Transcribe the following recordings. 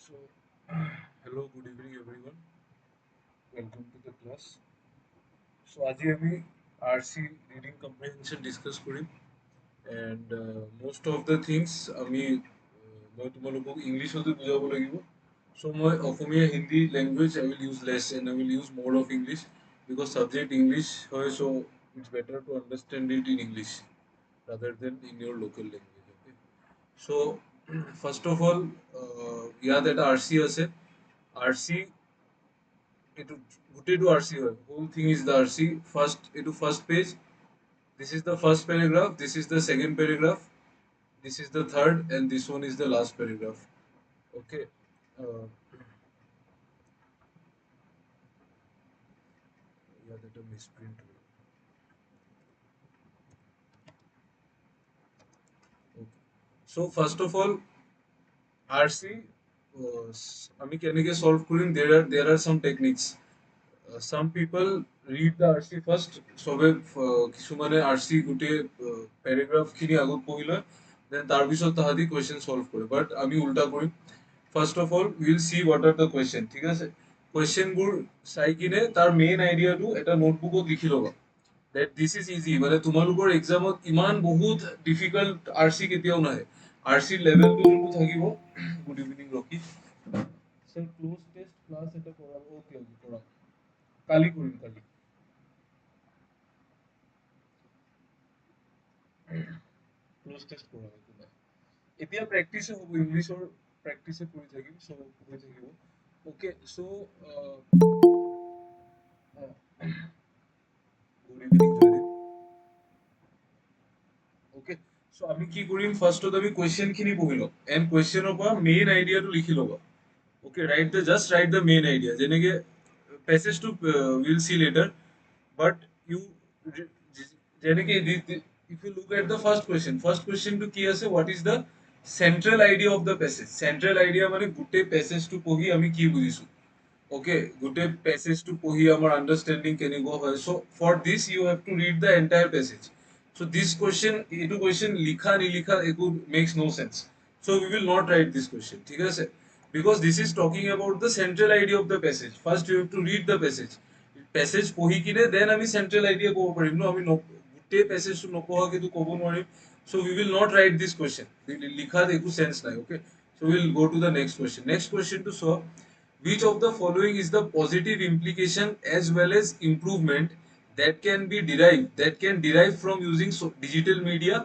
So, hello, good evening, everyone. Welcome to the class. So, আজি আমি RC reading comprehension discuss Karim and most of the things আমি মই তোমালোকক ইংলিছতো বুজাব লাগিব. So, মই Asamiya Hindi language I will use less and I will use more of English because subject English হয়, so it's better to understand it in English rather than in your local language. Okay. So, first of all, ইয়াত এটা RC আছে. RC এইটো গোটেইটো RC হয়. Whole thing is the RC. First, এইটো first page. This is the first paragraph. This is the second paragraph. This is the third, and this one is the last paragraph. Okay. Uh, yeah, that a misprint. Okay. So first of all, RC, আমি কেনেকে solve Karim? There are some techniques. Some people read the RC first. চবে কিছুমানে RC গোটেই paragraph খিনি আগত পঢ়ি লয়, then তাৰপিছত তাহাঁতি question solve কৰে, but আমি উল্টা কৰিম. First of all, we will see what are the question. ঠিক আছে? Question বোৰ চাই কিনে তাৰ main idea টো এটা notebookত লিখি ল'বা. That this is easy. মানে তোমালোকৰ examত ইমান বহুত difficult RC কেতিয়াও নাহে. RC level টো যোনটো থাকিব. Good evening, Rocky. Sir, close test class এটা কৰাব. Okay, okay, কৰাব. কালি কৰিম কালি. ক্লোজ টেষ্ট কৰা একো নাই. এতিয়া প্ৰেক্টিছে হ'ব, ইংলিছৰ প্ৰেক্টিছে কৰি থাকিম, চ' হৈ থাকিব. অ'কে, চ' গুড ইভিনিং জয়দীপ. অ'কে, চ' আমি কি কৰিম, ফাৰ্ষ্টত আমি কুৱেশ্যনখিনি পঢ়ি ল'ম এণ্ড কুৱেশ্যনৰ পৰা মেইন আইডিয়াটো লিখি ল'বা. Okay, just write the main idea. যেনেকে পেছেজটো will see later, but you যেনেকে if you look at the first question to কি আছে, what is the central idea of the passage? Central idea মানে গোটেই পেছেজটো পঢ়ি আমি কি বুজিছো. ওকে, গোটেই পেছেজটো পঢ়ি আমাৰ আন্ডাৰষ্টেণ্ডিং কেনেকুৱা হয়. So' for this you have to read the entire passage. So' this question, এইটো কুৱেশ্যন লিখা নিলিখা একো মেক্স ন' চেন্স. চ' উই উইল নট ৰাইট দিছ কুৱেশ্যন, ঠিক আছে? Because this is talking about the central idea of the passage. First you have to read the passage. Passage পঢ়ি কিনে then আমি central idea ক'ব পাৰিম ন, আমি গোটেই পেছেজটো নপঢ়াকেতো ক'ব নোৱাৰিম. So we will not write this question. লিখাত একো চেন্স নাই. Okay, so we will go to the next question. Next question to solve. Which of the following is the positive implication as well as improvement that can derive from using digital media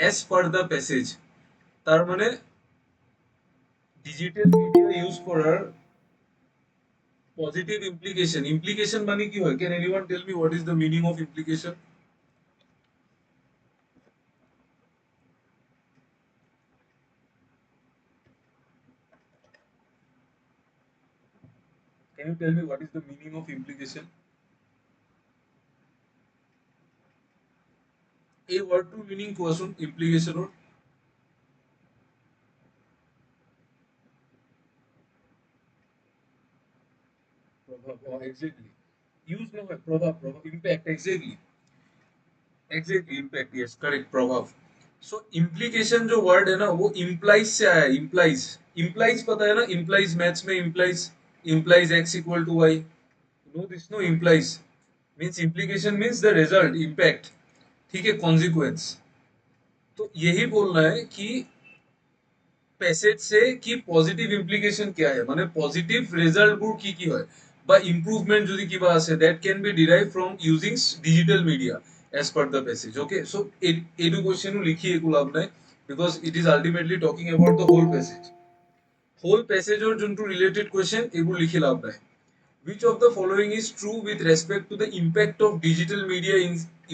as per the passage? তার মানে digital media use করার positive implication মানে কি হয়? Can anyone tell me what is the meaning of implication? Can you tell me what is the meaning of implication? এই ওয়ার্ডটোৰ meaning কোৱাচোন ইমপ্লিকেশনৰ. प्रभाव, एग्जैक्टली यूज নহয়, प्रभाव impact, exactly impact, yes correct, प्रभाव. सो इम्प्लीकेशन जो वर्ड है ना, वो इम्प्लाइज से आया है. इम्प्लाइज, इम्प्लाइज पता है ना, इम्प्लाइज मैथ्स में implies, implies x equal to y. No this, no implies means implication means the result, impact. ठीक है, कॉन्सिक्वेंस. तो यही बोलना है कि প্যাসেজ সে কি পজিটিভ ইমপ্লিকেশন কি আহে, মানে পজিটিভ রেজাল্টবোৰ কি কি হয় বা ইমপ্ৰুভমেন্ট যদি কিবা আছে, that can be derived from using digital media as per the passage. Okay, so এইটো কুৱেশ্যনো লিখি একো লাভ নাই, because it is ultimately talking about the whole প্যাসেজৰ যোনটো ৰিলেটেড কুৱেশ্যন, এইবোৰ লিখি লাভ নাই. Which of the following is true with respect to the impact of digital media in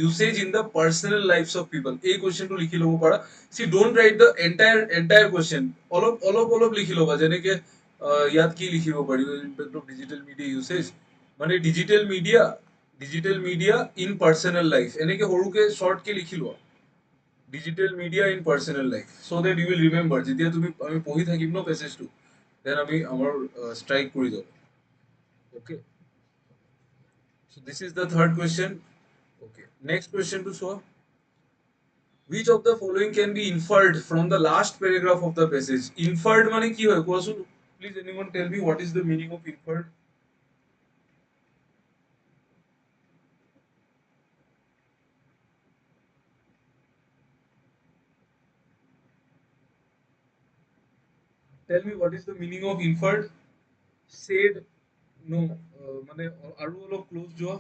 usage in the personal lives of people? এই কোৱেশ্যনটো লিখি ল'ব পাৰা. See, don't write the entire question. অলপ লিখি ল'বা. যেনেকে ইয়াত কি লিখিব পাৰি, impact of digital media usage মানে digital media in personal life, এনেকে সৰুকে শৰ্টকে লিখি লোৱা. Digital media in personal life, so that you will remember. যেতিয়া আমি পঢ়ি থাকিম ন পেছেজটো, then আমি আমাৰ ষ্ট্ৰাইক কৰি যাব. Okay. So this is the third question. Okay. Next question to solve. Which of the following can be inferred from the last paragraph of the passage? Inferred মানে কি হয় কোৱাচোন? Please, anyone tell me what is the meaning of inferred? Tell me what is the meaning of inferred? Said no, মানে আৰু অলপ close যোৱা,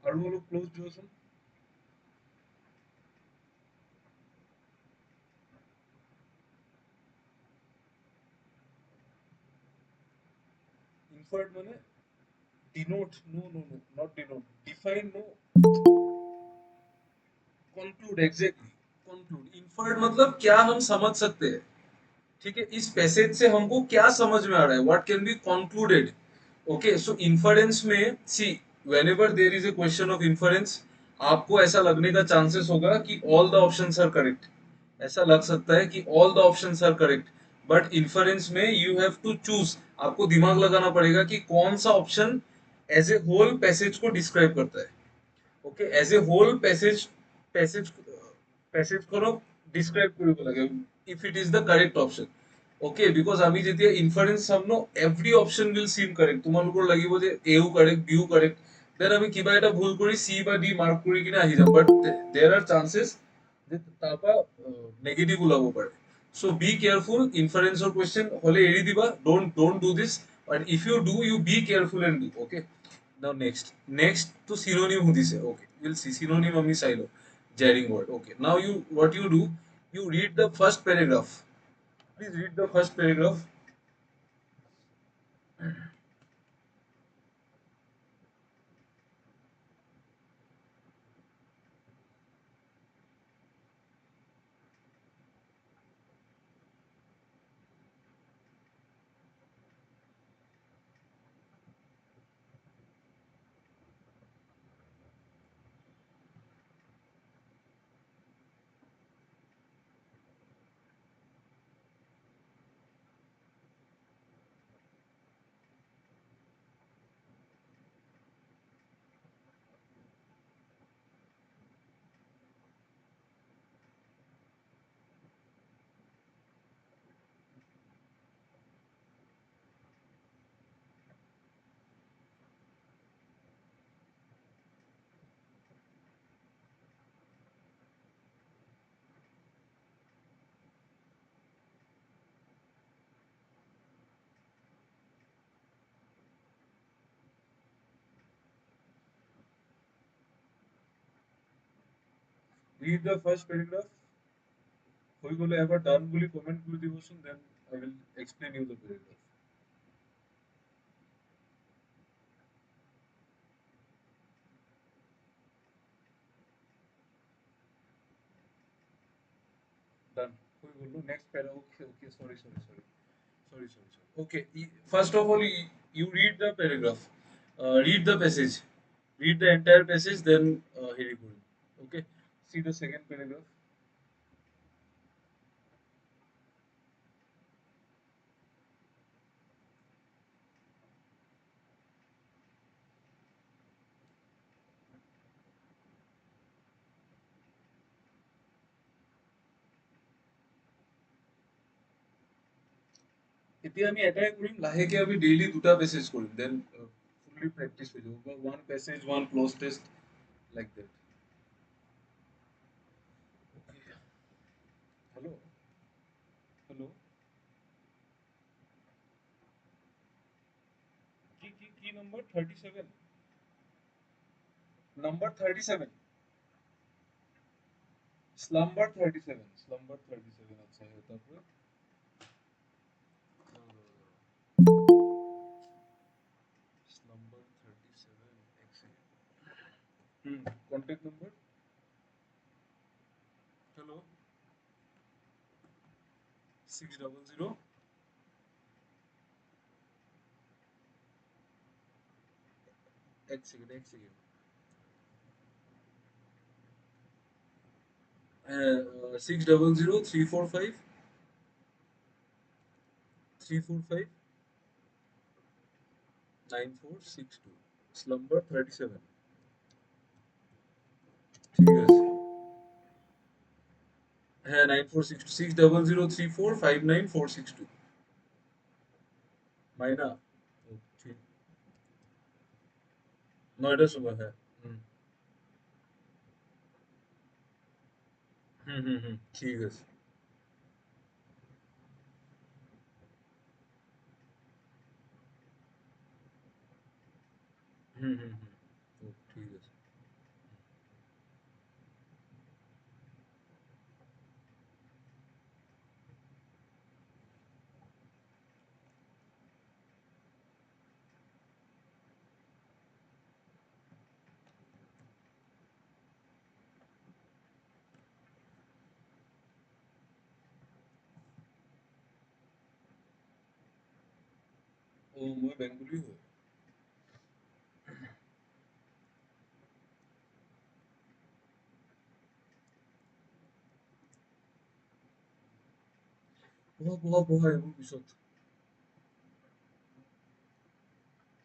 আৰু অলপ ক্লোজ যোৱাচোন. Inferred মানে denote, no, not denote, define, no, conclude, exactly, conclude. Inferred मतलब क्या हम समझ सकते हैं, ठीक है, इस पैसेज से हमको क्या समझ में आ रहा है, what can be concluded. Okay, so inference में see, whenever there is a question of inference, आपको ऐसा लगने का चांसेस होगा कि all the options are correct. ऐसा लग सकता है कि all the options are correct, but inference में यू हैव टू चूज. आपको दिमाग लगाना पड़ेगा कि कौन सा option as a whole passage को डिस्क्राइब करता है. Okay, as a whole passage passage খনক ডিসক্ৰাইব কৰিব লাগে, if it is the correct option. Okay, because আমি যেতিয়া ইনফাৰেঞ্চ চাম ন, এভৰি অপশ্যন উইল চিম কাৰেক্ট. তোমালোকৰ লাগিব যে এও কাৰেক্ট, বিও কাৰেক্ট, দেন আমি কিবা এটা ভুল কৰি চি বা ডি মাৰ্ক কৰি কিনে আহি যাম, বাট দেৰ আৰ চান্সেছ যে তাৰ পৰা নেগেটিভ ওলাব পাৰে. চ' বি কেয়াৰফুল, ইনফাৰেঞ্চৰ কুৱেশ্যন হ'লে এৰি দিবা, don't do this, but if you do, you be careful and do. Okay, now next to synonym hodise. Okay, we'll see synonym ami silo jarring word. Okay, now you, what you do, you read the first paragraph. Please read the first paragraph. Read the first paragraph. হয়ে গেলে এবার ডান বলে comment করে দিবসুন, then I will explain you the paragraph. Done. হয়ে গেল, next paragraph. Okay, sorry. Okay, first of all, you read the paragraph, read the passage, read the entire passage, then হেৰি কৰিম. Okay, see the second paragraph. এতিয়া আমি এটাই কৰিম, লাহেকে আমি daily দুটা passage কৰিম, দেন fully practice হৈ যাব, বা one passage one close test, like that. Hello', hello', কি নম্বৰ 37, নাম্বার 37, স্লাম্বার 37, স্লাম্বার 37. আচ্ছা, তারপরে স্লাম্বার 37, এক সেকেন্ড. কন্ট্যাক্ট নাম্বার, হ্যালো, 600, এক সেকেন্ড, 600 345 9462, স্লাম্বার 37. ঠিক আছে, হ্যাঁ, 9462, 600 3459462. मायना। ओ, ठीक। नोएडा सुबह है। ठीक है। ओ, ठीक है। ओ, मैं बेंगलुरु हूँ। बहुत है वो विशोत।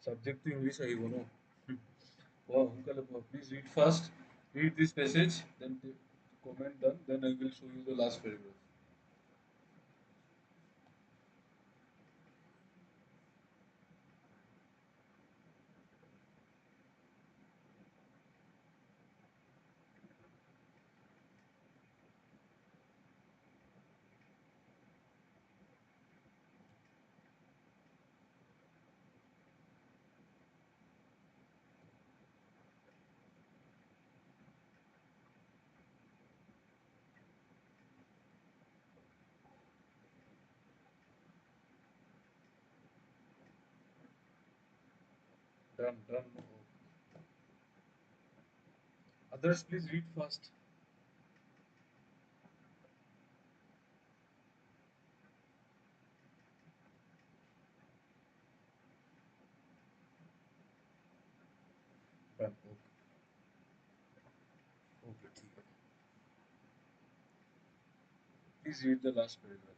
सब्जेक्ट तो इंग्लिश है ही वो no. Wow, Uncle, please read fast. Read this passage, then comment done. Then I will show you the last paragraph. Done, done. Others, please read fast. Done. Okay, okay, ठीक है. Please read the last paragraph.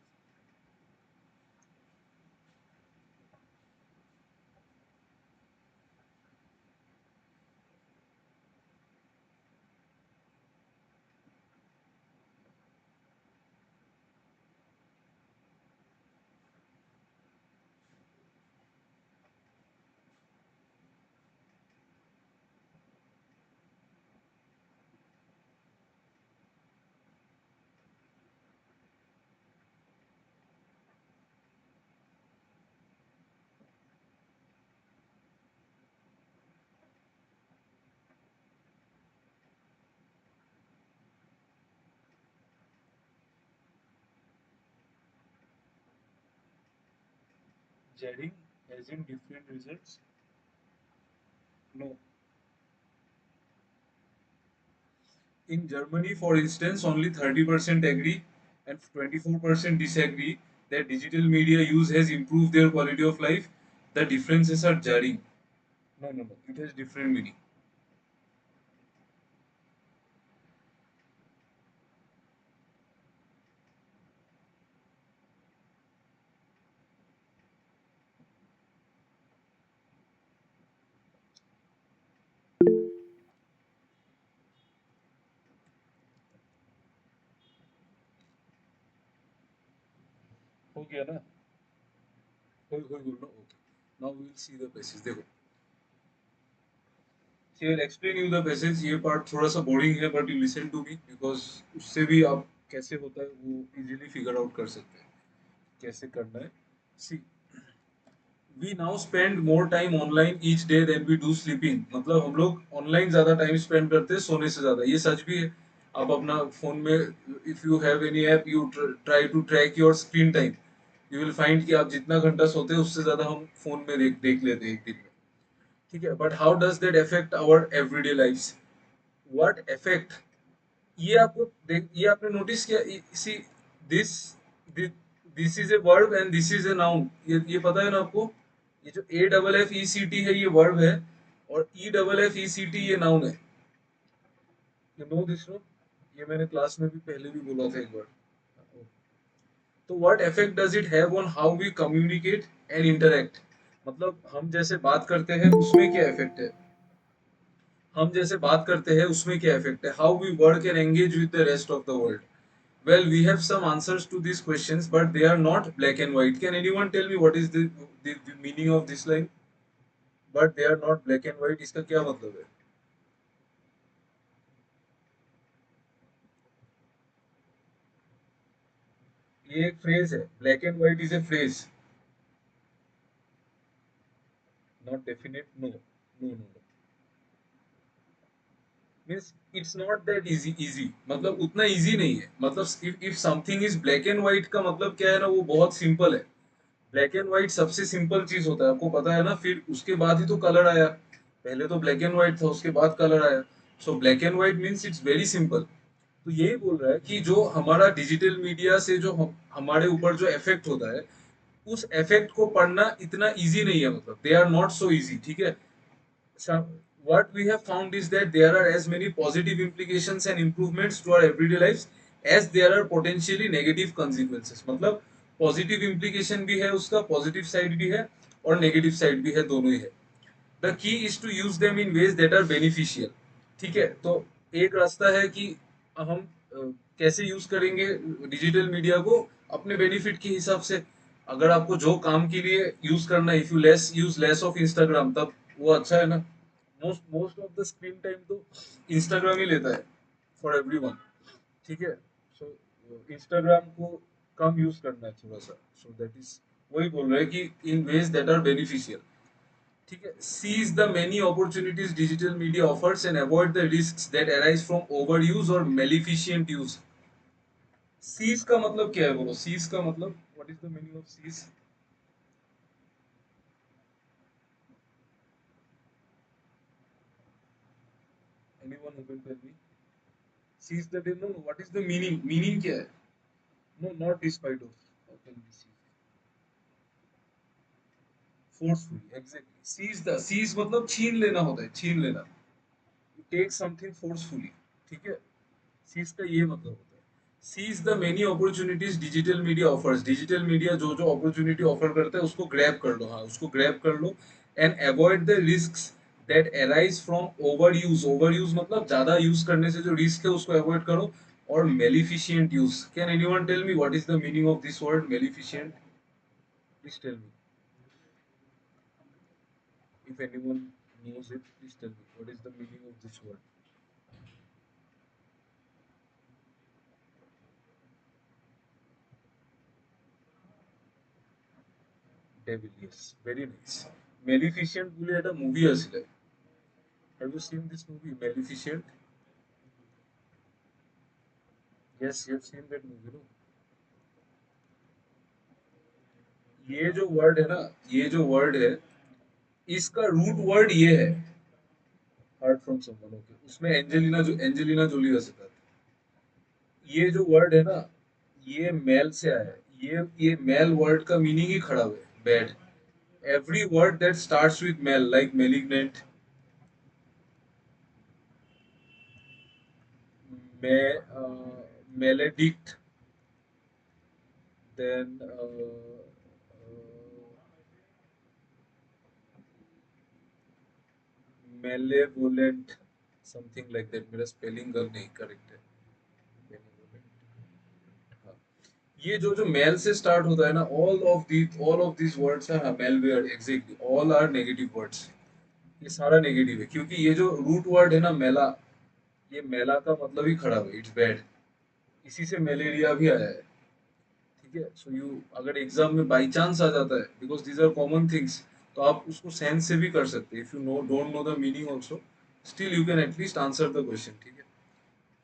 Judging as in different results? No. In Germany, for instance, only 30% agree and 24% disagree that digital media use has improved their quality of life. The differences are jarring. No, no, no. It has different meaning. हो गया ना? कोई बोल रहा okay. Now we will see the passage. देखो, she will explain you the passage. ये part थोड़ा सा बोरिंग है but you listen to me because उससे भी आप कैसे होता है वो इजीली फिगर आउट कर सकते हैं कैसे करना है. See, we now spend more time online each day than we do sleeping. मतलब हम लोग ऑनलाइन ज्यादा टाइम स्पेंड करते हैं सोने से ज्यादा. ये सच भी है. आप अपना फोन में if you have any app you try to track your screen time, you will find कि आप जितना घंटा सोते हैं उससे ज्यादा हम फोन में देख देख लेते हैं एक दिन में. ठीक है, but how does that affect our everyday lifes? What effect? ये आपको ये आपने नोटिस किया? See, this this is a verb and this is a noun. ये पता है ना आपको? ये जो A double F E C T है ये वर्ब है और E double F E C T ये नाउन है. You know this no? ये मैंने क्लास में भी पहले भी बोला था एक बार. तो what effect does it have on how we communicate and interact? मतलब हम जैसे बात करते हैं उसमें क्या इफेक्ट है? हम जैसे बात करते हैं उसमें क्या इफेक्ट है? How we work and engage with the rest of the world? Well, we have some answers to these questions, but they are not black and white. Can anyone tell me what is the the meaning of this line? But they are not black and white, इसका क्या मतलब है? ये एक phrase है, black and white is a phrase, not definite, no no no no, means it's not that easy, मतलब उतना easy नहीं है, मतलब if something is black and white का मतलब क्या है ना, वो बहुत सिंपल है। ब्लैक एंड व्हाइट सबसे सिंपल चीज होता है, आपको पता है ना, फिर उसके बाद ही तो कलर आया, पहले तो ब्लैक एंड व्हाइट था, उसके बाद कलर आया। So black and white means it's very simple. तो यही बोल रहा है कि जो हमारा डिजिटल मीडिया से जो हमारे ऊपर जो इफेक्ट होता है, उस इफेक्ट को पढ़ना इतना इजी नहीं है, मतलब they are not so easy, ठीक है। What we have found is that there are as many positive implications and improvements to our everyday lives as there are potentially negative consequences, मतलब positive implication भी है, उसका positive side भी है और negative side भी है, दोनों ही है। The key is to use them in ways that are beneficial, ठीक है। तो एक रास्ता है कि हम कैसे यूज करेंगे डिजिटल मीडिया को, अपने बेनिफिट के हिसाब से। अगर आपको जो काम के लिए यूज करना है, if you less use less of Instagram, तब वो अच्छा है ना। Most most of the screen time तो इंस्टाग्राम ही लेता है फॉर एवरीवन, ठीक है। सो इंस्टाग्राम को कम यूज करना है थोड़ा सा, सो दैट इज, वही बोल रहे हैं कि in ways that are beneficial, ठीक है। Seize the many opportunities digital media offers and avoid the risks that arise from over use और मेलिफिशिएंट यूज। सीज का मतलब क्या है, बोलो, सीज का मतलब what is the meaning of seize? Anyone who can tell me? Seize the day, no no, what is the meaning, meaning क्या है? No, not despite of, how can be seize? Forcefully, exactly, seize the, seize मतलब छीन लेना होता है, छीन लेना, take something forcefully, ठीक है। सीज का ये मतलब होता है। Seize the many opportunities digital media offers, digital media जो जो अपॉर्चुनिटी ऑफर करता है उसको ग्रैब कर लो, हाँ उसको ग्रैब कर लो। And avoid the risk that arise from over use, over use मतलब ज्यादा यूज करने से जो रिस्क है उसको अवॉइड करो। और maleficent use, can anyone tell me what is the meaning of this word maleficent? Please tell me, if anyone knows it, please tell me what is the meaning of this word. Devil, yes, very nice. Maleficent bole একটা movie আসলে. Have you seen this movie, Maleficent? Yes, you have seen that movie, no? ये जो word है ना, ये जो word है, इसका रूट वर्ड ये है, हार्ट फ्रॉम समवन, ओके, उसमें एंजेलिना जोली का जिक्र है। ये जो वर्ड है ना, ये मेल से आया है, ये मेल वर्ड का मीनिंग ही खड़ा हुआ है, bad. Every word that starts with mel, like malignant, maledict, then malevolent, something like that. मेरा spelling गलत नहीं, correct है। Malevolent, हाँ। ये जो जो मेल से स्टार्ट होता है ना, all of these words are malware, exactly, all are negative words। ये सारा नेगेटिव है, क्योंकि ये जो रूट वर्ड है ना मेला, ये मेला का मतलब ही खराब है, इट्स बैड। इसी से मलेरिया भी आया है, ठीक है। सो यू, अगर एग्जाम में बाई चांस आ जाता है, because these are common things, तो आप उसको सेंस से भी कर सकते हैं। If you know don't know the meaning also, still you can at least answer the question, ठीक है।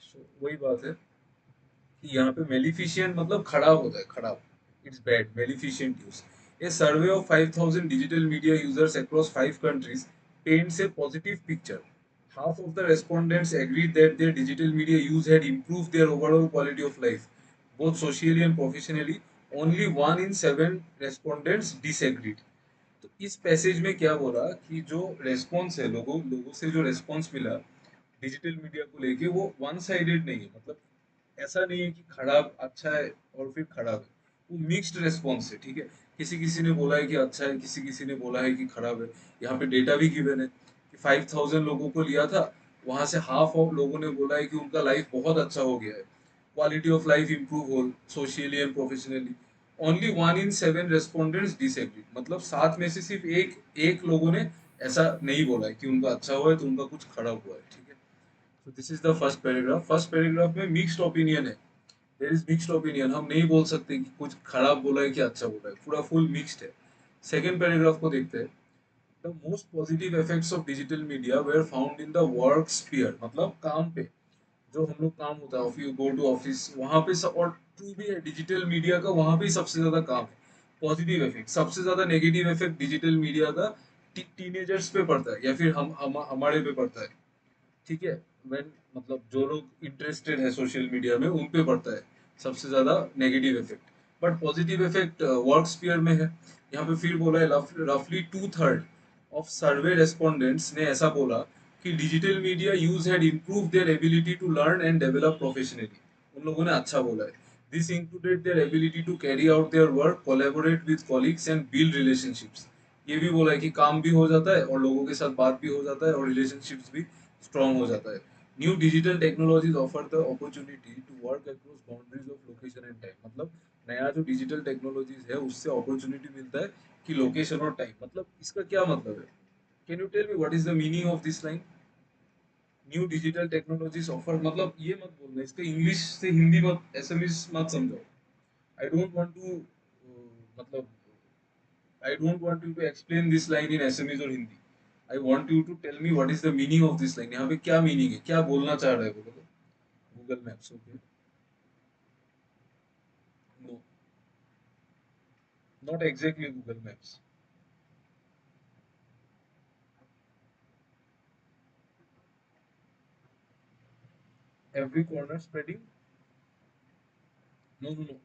सो वही बात है कि यहाँ पे मेलिफिशिएंट मतलब खराब होता है, खराब, it's bad, maleficent use. A survey of 5,000 digital media users across 5 countries paints a positive picture. Half of the respondents agreed that their digital media use had improved their overall quality of life, both socially and professionally. Only 1 in 7 respondents disagreed. तो इस passage में क्या बोला कि जो response है, लोगों लोगों से जो रेस्पॉन्स मिला डिजिटल मीडिया को लेके, वो वन साइडेड नहीं है, मतलब ऐसा नहीं है कि खराब अच्छा है और फिर खराब है, वो मिक्स्ड रेस्पॉन्स है, ठीक है। किसी किसी ने बोला है कि अच्छा है, किसी किसी ने बोला है कि खराब है। यहाँ पे डेटा भी गिवन है कि 5,000 लोगों को लिया था, वहां से हाफ ऑफ लोगों ने बोला है कि उनका लाइफ बहुत अच्छा हो गया है, क्वालिटी ऑफ लाइफ इंप्रूव हो socially and professionally. Only 1 in 7 respondents disagree, मतलब 7 में से सिर्फ एक एक लोगों ने ऐसा नहीं बोला है कि उनका अच्छा हुआ है तो उनका कुछ खराब हुआ है, ठीक है। तो this is the first paragraph. First paragraph में मिक्स्ड ओपिनियन है, देयर इज मिक्स्ड ओपिनियन, हम नहीं बोल सकते कि कुछ खराब बोला है कि अच्छा बोला है, पूरा फुल मिक्स्ड है। सेकेंड पैराग्राफ को देखते हैं। The most positive effects of digital media were found in the work sphere, मतलब काम पे, जो हम लोग काम होता है ऑफिस, गो टू ऑफिस, वहां पे सब, और ट्रू भी है डिजिटल मीडिया का, वहां पे सबसे ज्यादा काम है। पॉजिटिव इफेक्ट, सबसे ज्यादा नेगेटिव इफेक्ट डिजिटल मीडिया का टीनेजर्स पे पड़ता है, या फिर हमारे पे पड़ता है, ठीक है। व्हेन, मतलब जो लोग इंटरेस्टेड है सोशल मीडिया में उन पे पड़ता है सबसे ज्यादा negative effect. But positive effect work sphere में है। यहाँ पे फिर बोला है रफली 2/3 ऑफ सर्वे रेस्पोंडेंट्स ने ऐसा बोला कि digital media use had improve their ability to learn and develop professionally. उन लोगों ने अच्छा बोला है। This included their ability to carry out their work, collaborate with colleagues and build relationships. ये भी बोला है कि काम भी हो जाता है और लोगों के साथ बात भी हो जाता है और रिलेशनशिप्स भी स्ट्रांग हो जाता है। New digital technologies offer the opportunity to work across boundaries of location and time, मतलब नया जो डिजिटल टेक्नोलॉजीज है उससे अपॉर्चुनिटी मिलता है कि लोकेशन और टाइम, मतलब इसका क्या मतलब है? Can you tell me what is the meaning of this line? New digital technologies offer, मतलब ये मत बोलना, इसका इंग्लिश से हिंदी मत, एसएमएस मत समझो। आई डोंट वांट टू, मतलब I don't want you to explain this line in SMEs or Hindi. I want you to tell me what is the meaning of this line. यहाँ पे क्या meaning है, क्या बोलना चाह रहा है वो लोग? Google Maps, okay? No, not exactly Google Maps. Every corner spreading? No, no, no.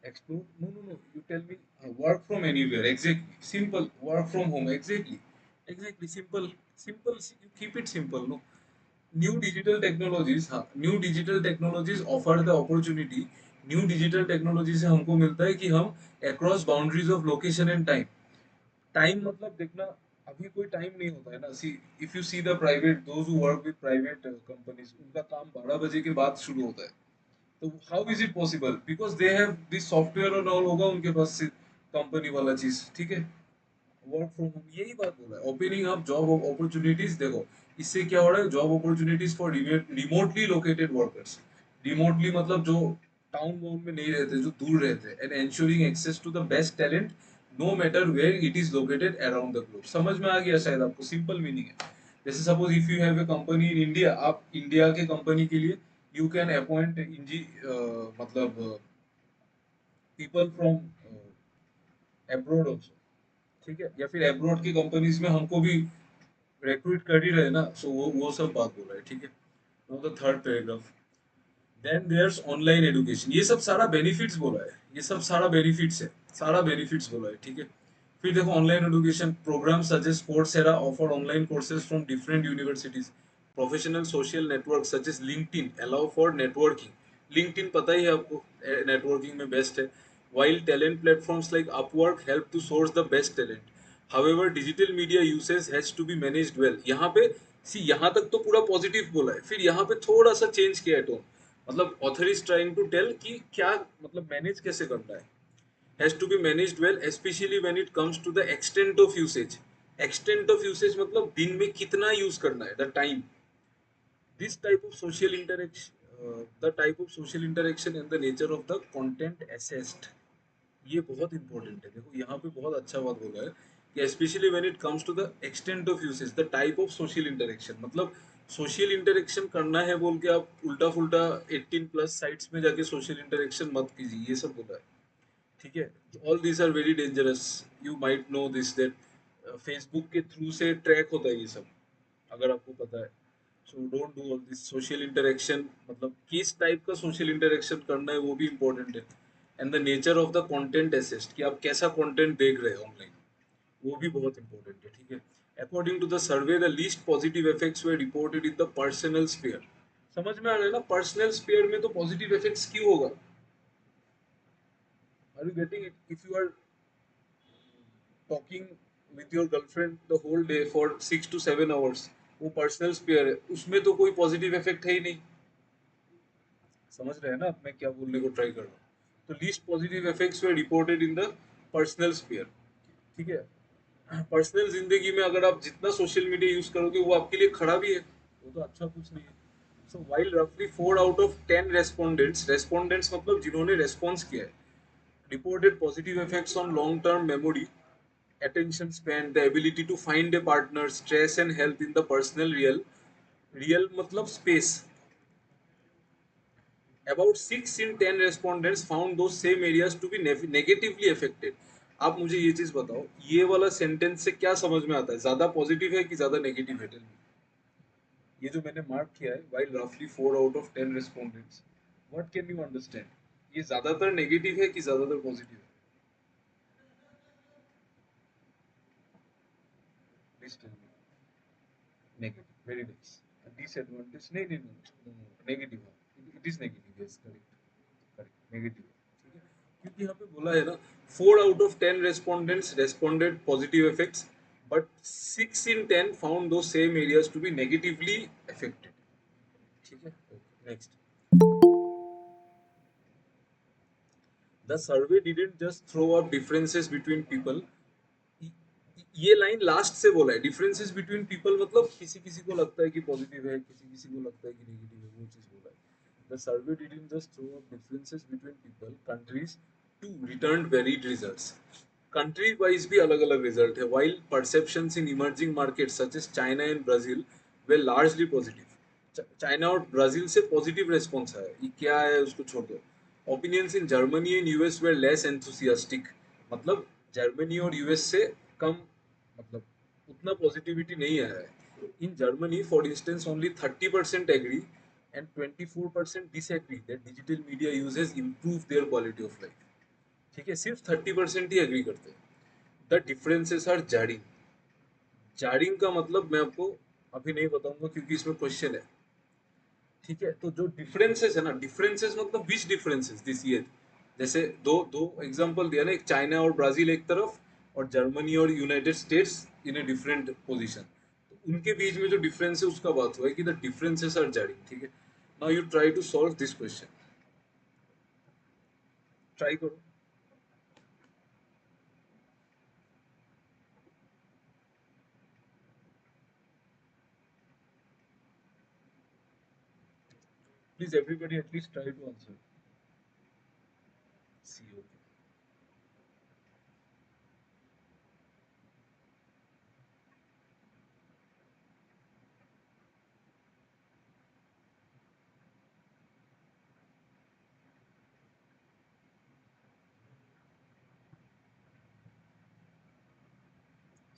Explore? No, no, no. You tell me work from anywhere. Exactly. Simple. Work from home. Exactly. Exactly. Simple. Simple. You keep it simple. No. New digital technologies, हाँ, new digital technologies offer the opportunity. New digital technology से हमको मिलता है कि हम across boundaries of location and time. Time मतलब देखना, अभी कोई टाइम नहीं होता है ना। See, if you see the private, those who work with private companies, उनका काम 12 बजे के बाद शुरू होता है। तो how is it possible? Because they have this software और ऑल, होगा उनके पास कंपनी वाला चीज, ठीक है। वर्क फ्रॉम होम, यही बात बोला है, ओपनिंग अप जॉब अपॉर्चुनिटीज। देखो इससे क्या हो रहा है, job opportunities for remotely located workers. Remotely मतलब जो टाउन वाउन में नहीं रहते, जो दूर रहते हैं, and ensuring access to the best talent no matter where it is located around the globe. समझ में आ गया शायद आपको, सिंपल मीनिंग है। जैसे suppose if you have a company in India, आप इंडिया के कंपनी के लिए यू कैन अपॉइंट इंजी, मतलब पीपल फ्रॉम अब्रॉड ऑल्सो, ठीक है। या फिर अब्रॉड की कंपनीज में हमको भी रिक्रूट कर ही रहे ना, सो वो सब बात बोल रहा है, ठीक है। Now the third paragraph. Then there's online education, ये सब सारा बेनिफिट्स बोला है, ये सब सारा बेनिफिट्स है, सारा बेनिफिट्स बोला है, ठीक है। फिर देखो online education program suggest Coursera offer online courses from different universities. Professional social network such as LinkedIn allow for networking. LinkedIn पता ही है आपको, नेटवर्किंग में बेस्ट है। while talent platforms like Upwork help to source the best talent. However, digital media usage has to be managed well. यहाँ पे सी, यहाँ तक तो पूरा पॉजिटिव बोला है, फिर यहाँ पे थोड़ा सा चेंज किया है टोन। मतलब author is trying to tell कि क्या मतलब मैनेज कैसे करना है। Has to be managed well specially when it comes to the extent of usage. Extent of usage मतलब दिन में कितना यूज करना है, the time. This type of social interaction, the type of social interaction and the nature of the content assessed. ये बहुत important है, देखो यहाँ पे बहुत अच्छा बात बोला है कि specially when it comes to the extent of usage, the type of social interaction, मतलब सोशल इंटरेक्शन करना है बोल के आप उल्टा फुल्टा 18+ साइट्स में जाके सोशल इंटरेक्शन मत कीजिए, ये सब बोला है, ठीक है। All these are very dangerous. You might know this that Facebook के थ्रू से ट्रैक होता है ये सब, अगर आपको पता है। So don't do all this social interaction, मतलब किस टाइप का सोशल इंटरेक्शन करना है वो भी इंपॉर्टेंट है। And the nature of the content assist, कि आप कैसा कंटेंट देख रहे हैं ऑनलाइन, वो भी बहुत इंपॉर्टेंट है, ठीक है। According to the survey the least positive effects were reported in the personal sphere. समझ में आ रहा है ना, पर्सनल स्फीयर में तो पॉजिटिव इफेक्ट्स क्यों होगा? Are you getting it? If you are talking with your girlfriend the whole day for 6 to 7 hours, वो पर्सनल स्फीयर है, उसमें तो कोई पॉजिटिव इफेक्ट है ही नहीं। समझ रहे हैं ना आप मैं क्या बोलने को ट्राई कर रहा हूँ? तो least positive effects were reported in the personal sphere. ठीक है, पर्सनल जिंदगी में अगर आप जितना सोशल मीडिया यूज करोगे वो आपके लिए खड़ा भी है, वो तो अच्छा कुछ नहीं है। सो व्हाइल रफली 4 आउट ऑफ 10 रेस्पोंडेंट्स मतलब जिन्होंने रेस्पॉन्स किया है, reported positive effects on long term memory, attention span, the ability to find a partner, stress and health in the personal real मतलब space. About 6 in 10 respondents found those same areas to be negatively affected. आप मुझे ये चीज बताओ, ये वाला sentence से क्या समझ में आता है, ज्यादा पॉजिटिव है कि ज्यादा नेगेटिव है? ये जो मैंने मार्क किया है, while roughly 4 out of 10 respondents, what can you understand? ये ज्यादातर नेगेटिव है कि ज्यादातर पॉजिटिव है? Please tell me. Negative, very nice. Disadvantage नहीं नहीं नहीं, नेगेटिव है, it is negative, yes correct, correct negative. ठीक है, क्योंकि यहाँ पे बोला है ना, 4 out of 10 respondents responded positive effects, but 6 in 10 found those same areas to be negatively affected। ठीक है, next. The survey didn't just throw up differences between people। ये लाइन लास्ट से बोला है, डिफरेंसेस बिटवीन पीपल मतलब किसी किसी को लगता है कि पॉजिटिव है, किसी किसी को लगता है कि नेगेटिव है, वो चीज बोला है। The survey didn't just throw up differences between people, countries to return varied results. Country wise भी अलग अलग रिजल्ट है। While perceptions in emerging markets such as China and Brazil were largely positive. China और Brazil से positive response आया, ये क्या है उसको छोड़ दो। Opinions in Germany and US were less enthusiastic, मतलब जर्मनी और यूएस से कम, मतलब उतना पॉजिटिविटी नहीं आया है। In Germany for instance only 30% agree and 24% disagree that digital media uses improve their quality of life. ठीक है, सिर्फ 30% ही एग्री करते हैं। The differences are jarring. Jarring का मतलब मैं आपको अभी नहीं बताऊंगा क्योंकि इसमें क्वेश्चन है। ठीक है, तो जो डिफरेंसेस है ना, डिफरेंसेस मतलब विच डिफरेंसेस दिस ये, जैसे दो दो एग्जांपल दिया ना, एक चाइना और ब्राजील एक तरफ, और जर्मनी और United states in a different position. तो उनके बीच में जो डिफरेंस है उसका बात हुआ है कि द डिफरेंसेस आर जारी। ठीक है, now you try to solve this question, try करो। Please everybody at least try to answer. See okay.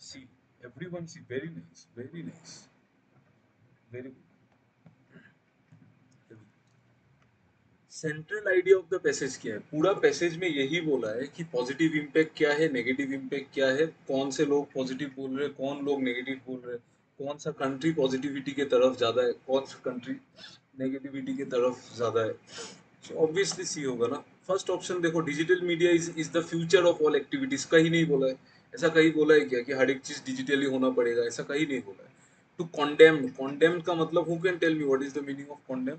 See, everyone see, very nice, very nice, very good. Central idea of the passage क्या है? पूरा passage में यही बोला है कि positive impact क्या है, नेगेटिव इम्पैक्ट क्या है, कौन से लोग पॉजिटिव बोल रहे हैं, कौन लोग नेगेटिव बोल रहे हैं, कौन सा कंट्री पॉजिटिविटी के तरफ ज्यादा है, कौन सा कंट्री नेगेटिविटी के तरफ ज्यादा है। सो ऑब्वियसली सी होगा ना। फर्स्ट ऑप्शन देखो, digital media is the future of all activities, कहीं नहीं बोला है। ऐसा कहीं बोला है क्या कि हर एक चीज डिजिटली होना पड़ेगा? ऐसा कहीं नहीं बोला है। टू कॉन्डेम, कॉन्डेम का मतलब who can tell me what is the meaning of condemn?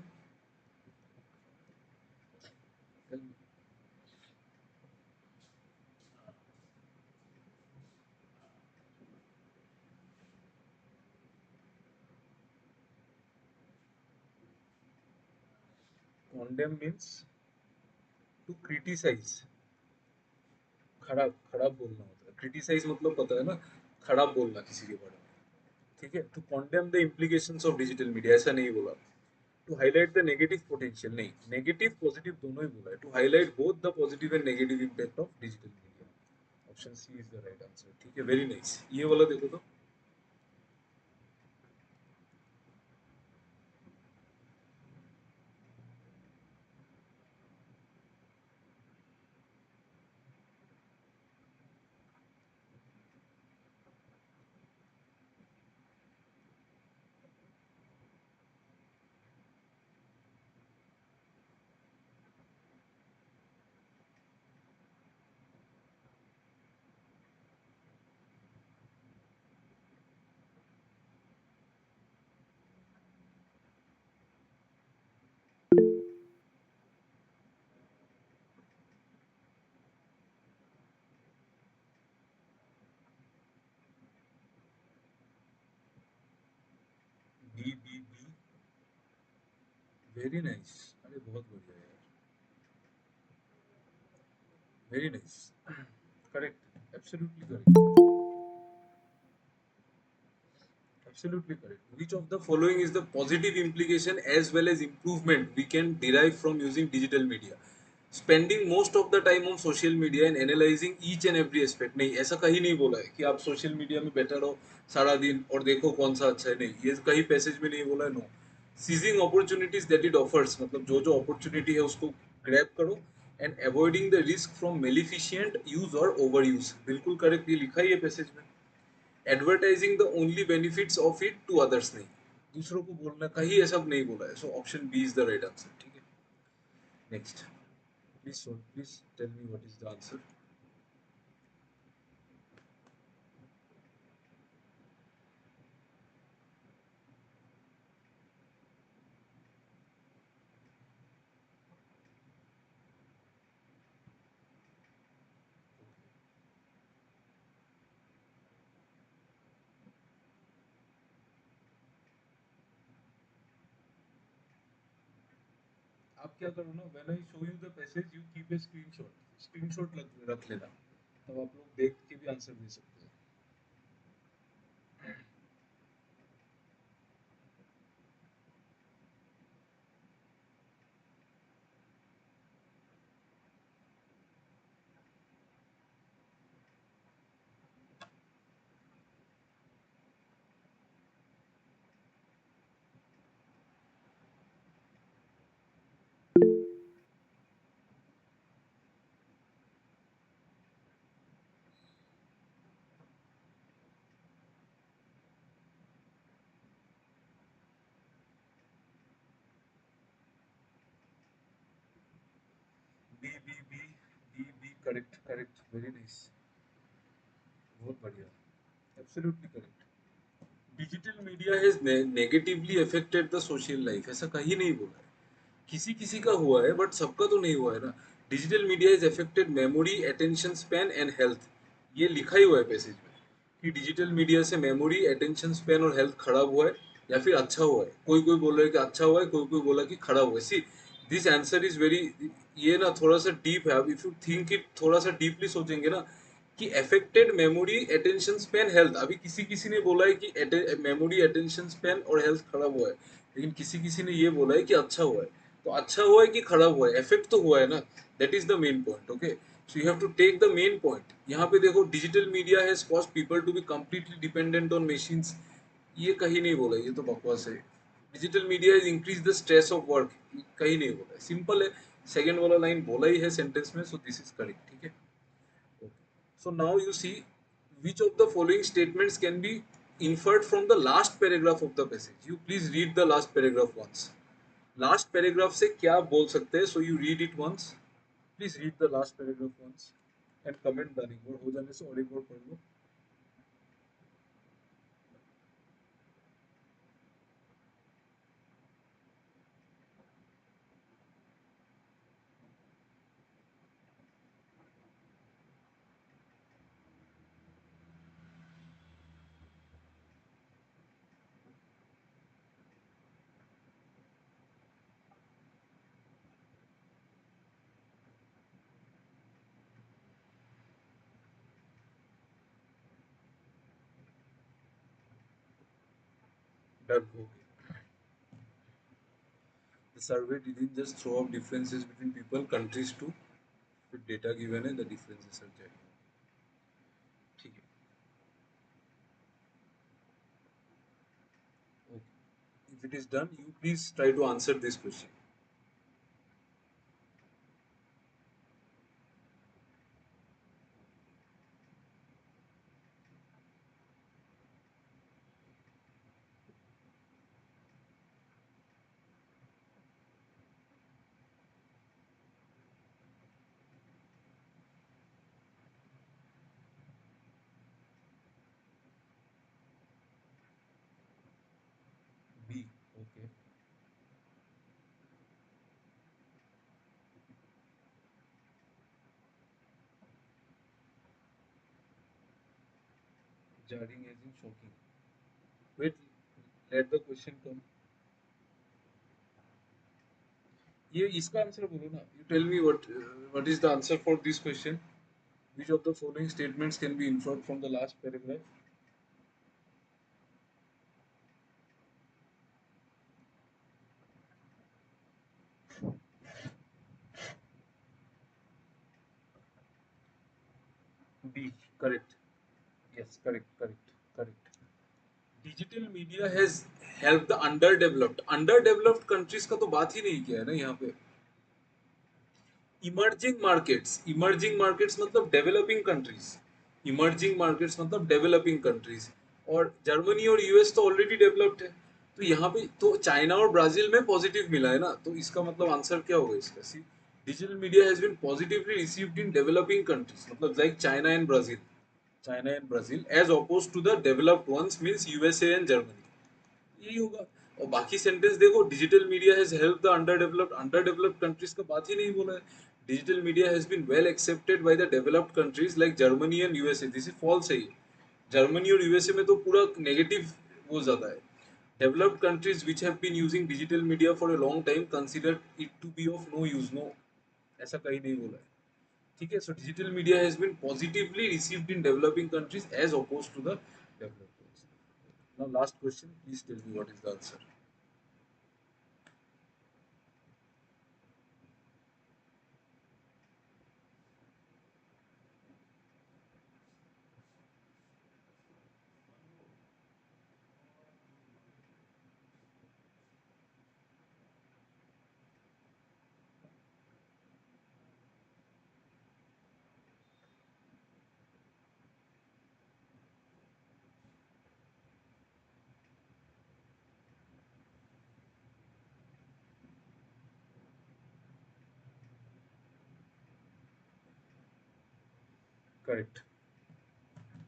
Condemn means to criticise, खराब खराब बोलना होता है। क्रिटिसाइज मतलब पता है ना, खराब बोलना किसी के बारे में। ठीक है, to condemn the implications of digital media, ऐसा नहीं बोला। To highlight the negative potential, नहीं, नेगेटिव पॉजिटिव दोनों ही बोला है। To highlight both the positive and negative impact of digital media. Option C is the right answer. ठीक है, वेरी नाइस। ये वाला देखो तो, B B B, very nice, अरे बहुत बढ़िया यार, very nice, correct, absolutely correct, absolutely correct. Which of the following is the positive implication as well as improvement we can derive from using digital media? Spending most of the time on social media and analyzing each and every aspect. नहीं, ऐसा कहीं नहीं बोला है कि आप social media में बैठा रहो सारा दिन और देखो कौन सा अच्छा है, नहीं, ये कहीं पैसेज में नहीं बोला है, no. Seizing opportunities that it offers, मतलब जो जो अपॉर्चुनिटी है उसको ग्रैब करो, and avoiding the risk from maleficent use और ओवर यूज, बिल्कुल करेक्ट, ये लिखा ही है पैसेज में. Advertising the only benefits of it to others, नहीं, दूसरों को बोलना, कहीं ऐसा नहीं बोला है, so option B is the right answer. ठीक है, next, please tell me what is the answer. आप क्या करो ना, when I show you the passage you keep a screenshot, रख लेना, तब आप लोग देख के भी आंसर दे सकते हैं. B B B B B, correct correct, very nice, बहुत बढ़िया, absolutely correct. Digital media has negatively affected the social life, ऐसा कहीं नहीं बोला है. किसी किसी का हुआ है बट सबका तो नहीं हुआ है ना. Digital media is affected memory, attention span and health, ये लिखा ही हुआ है पैसेज में कि डिजिटल मीडिया से मेमोरी, अटेंशन स्पैन और हेल्थ खराब हुआ है या फिर अच्छा हुआ है. कोई कोई बोल रहा है कि अच्छा हुआ है, कोई कोई बोला कि खराब हुआ है. सी, दिस आंसर इज वेरी, ये ना थोड़ा सा डीप है. अब इफ यू थिंक इट, थोड़ा सा डीपली सोचेंगे ना कि affected memory, attention span, health, अभी किसी किसी ने बोला है कि मेमोरी, अटेंशन स्पैन और हेल्थ खराब हुआ है, लेकिन किसी किसी ने ये बोला है कि अच्छा हुआ है. तो अच्छा हुआ है कि खराब हुआ है, इफेक्ट तो हुआ है ना. That is the main point. Okay, so you have to take the main point. यहाँ पे देखो, digital media has caused people to be completely dependent on machines, ये कहीं नहीं बोला, ये तो बकवास है. Digital media is increase the stress of work, कहीं नहीं बोला है, सिंपल है. सेकेंड वाला लाइन बोला ही है सेंटेंस में, सो दिस इज करेक्ट. ठीक है, so now you see which of the following statements can be inferred from the last paragraph of the passage. You please read the last paragraph once. Last paragraph से क्या बोल सकते हैं? So you read it once. Please read the last paragraph once and comment डालेंगे, और हो जाने से और एक बार पढ़ लो. डन हो गया. The survey didn't just throw up differences between people, countries too. With data given है, the differences are there. ठीक है. Okay. If it is done, you please try to answer this question. B. Okay. Jarring as in shocking. Wait. Let the question come. ये इसका answer बोलो ना, you tell me what is the answer for this question, which of the following statements can be inferred from the last paragraph? B. Correct. Yes, correct, correct, correct. Digital media has helped the underdeveloped countries का तो बात ही नहीं किया है ना यहाँ पे। इमर्जिंग मार्केट्स मतलब डेवलपिंग कंट्रीज, इमर्जिंग मार्केट्स मतलब डेवलपिंग कंट्रीज, और जर्मनी और यूएस तो ऑलरेडी डेवलप्ड है। तो यहाँ पे तो चाइना और ब्राजील में पॉजिटिव मिला है ना, तो इसका मतलब आंसर क्या होगा इसका? See, digital media has been positively received in developing countries, मतलब like China and Brazil, China and Brazil as oppose to the developed ones means USA and Germany, यही होगा। और बाकी सेंटेंस देखो, digital media has help the underdeveloped countries का बात ही नहीं बोला है। Digital media has been well accepted by the developed countries like Germany and USA, this is false है ये। जर्मनी और यूएसए में तो पूरा नेगेटिव वो ज्यादा है। Developed countries which have been using digital media for a long time consider it to be of no use, no, ऐसा कहीं नहीं बोला है। ठीक है, so digital media has been positively received in developing countries as oppose to the developed ones. Now last question, please tell me what is the answer. Correct.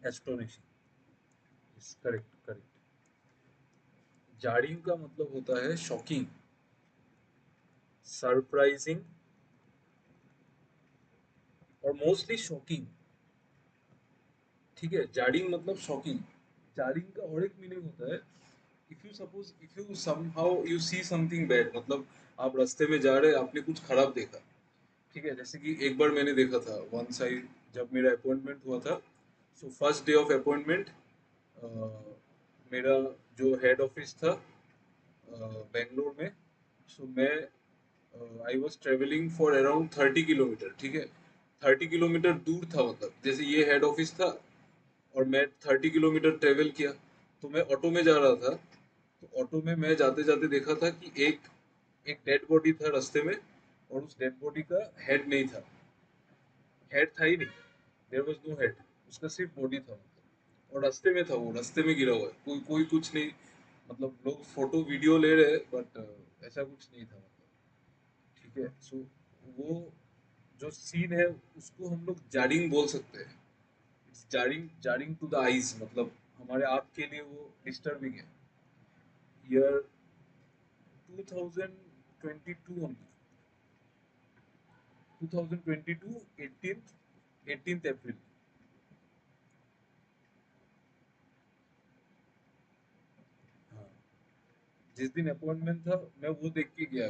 Astonishing. Yes, correct, correct. Jarring का मतलब होता है shocking, surprising, और mostly shocking. ठीक है, jarring मतलब shocking. Jarring का और एक मीनिंग होता है, if you somehow you see something bad, मतलब आप रास्ते में जा रहे हैं, आपने कुछ खराब देखा। ठीक है, जैसे कि एक बार मैंने देखा था वन साइड, जब मेरा अपॉइंटमेंट हुआ था, so first day of appointment, मेरा जो हेड ऑफिस था बेंगलोर में, सो मैं I was travelling for around 30 kilometre. ठीक है, 30 किलोमीटर दूर था, मतलब जैसे ये हेड ऑफिस था और मैं 30 किलोमीटर ट्रेवल किया। तो मैं ऑटो में जा रहा था, तो ऑटो में मैं जाते जाते देखा था कि एक एक डेड बॉडी था रास्ते में, और उस डेड बॉडी का हेड नहीं था, हेड था ही नहीं, देयर वाज नो हेड, उसका सिर्फ बॉडी था, मतलब और रास्ते में था, वो रास्ते में गिरा हुआ है, कोई कोई कुछ नहीं, मतलब लोग फोटो वीडियो ले रहे हैं बट ऐसा कुछ नहीं था, मतलब। ठीक है, सो वो जो सीन है उसको हम लोग जारिंग बोल सकते हैं। It's jarring, jarring to the eyes, मतलब हमारे आँख के लिए वो डिस्टर्बिंग है। Year 2022 only, 2022 18th April. हाँ, जिस दिन अपॉइंटमेंट था मैं वो देख के गया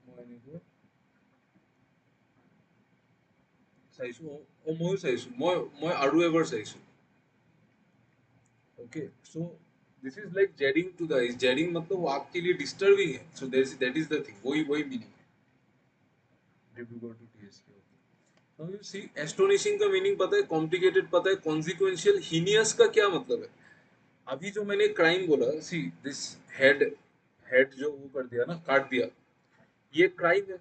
মৰ্নিং को। চাইছো, ময়ো চাইছো, মই আৰু এবাৰ চাইছো। Okay, so this is like jading to the eyes, jading मतलब वो आपके लिए डिस्टर्बिंग है, so that is the thing, वही मीनिंग है। Dibrugarh to TSK, okay. Now you see, astonishing का मीनिंग पता है, कॉम्प्लिकेटेड पता है, कॉन्सिक्वेंशियल, हीनियस का क्या मतलब है? अभी जो मैंने क्राइम बोला, सी दिस हेड, हेड जो वो कर दिया ना, काट दिया, ये क्राइम है।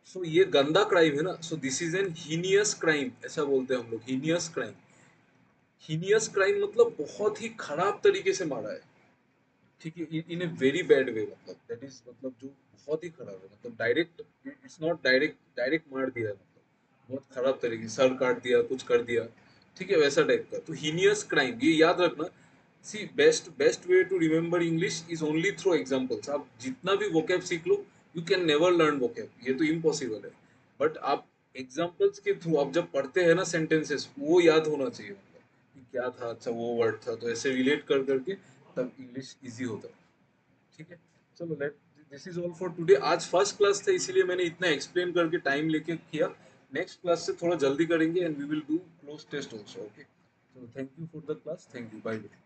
सो ये गंदा क्राइम है ना, सो this is an heinous crime, ऐसा बोलते हैं हम लोग, हीनियस क्राइम। हीनियस क्राइम मतलब बहुत ही खराब तरीके से मारा है। ठीक है, इन ए वेरी बैड वे, मतलब दैट इज, मतलब जो बहुत ही खराब है, मतलब direct, it's not direct, direct मार दिया है, मतलब बहुत खराब तरीके, सर काट दिया, कुछ कर दिया। ठीक है, वैसा टाइप का, तो हीनियस क्राइम, ये याद रखना। See, best way to remember English is only through examples. आप जितना भी वोकैब सीख लो, you can never learn vocab, ये तो इम्पॉसिबल है। बट आप एग्जांपल्स के थ्रू, आप जब पढ़ते हैं ना सेंटेंसेस, वो याद होना चाहिए, मतलब कि क्या था, अच्छा वो वर्ड था, तो ऐसे रिलेट कर करके तब इंग्लिश इजी होता है। ठीक है, चलो let, this is all for today. आज फर्स्ट क्लास था इसीलिए मैंने इतना एक्सप्लेन करके टाइम लेके किया। नेक्स्ट क्लास से थोड़ा जल्दी करेंगे and we will do cloze test also. Okay, so thank you for the class, thank you, bye.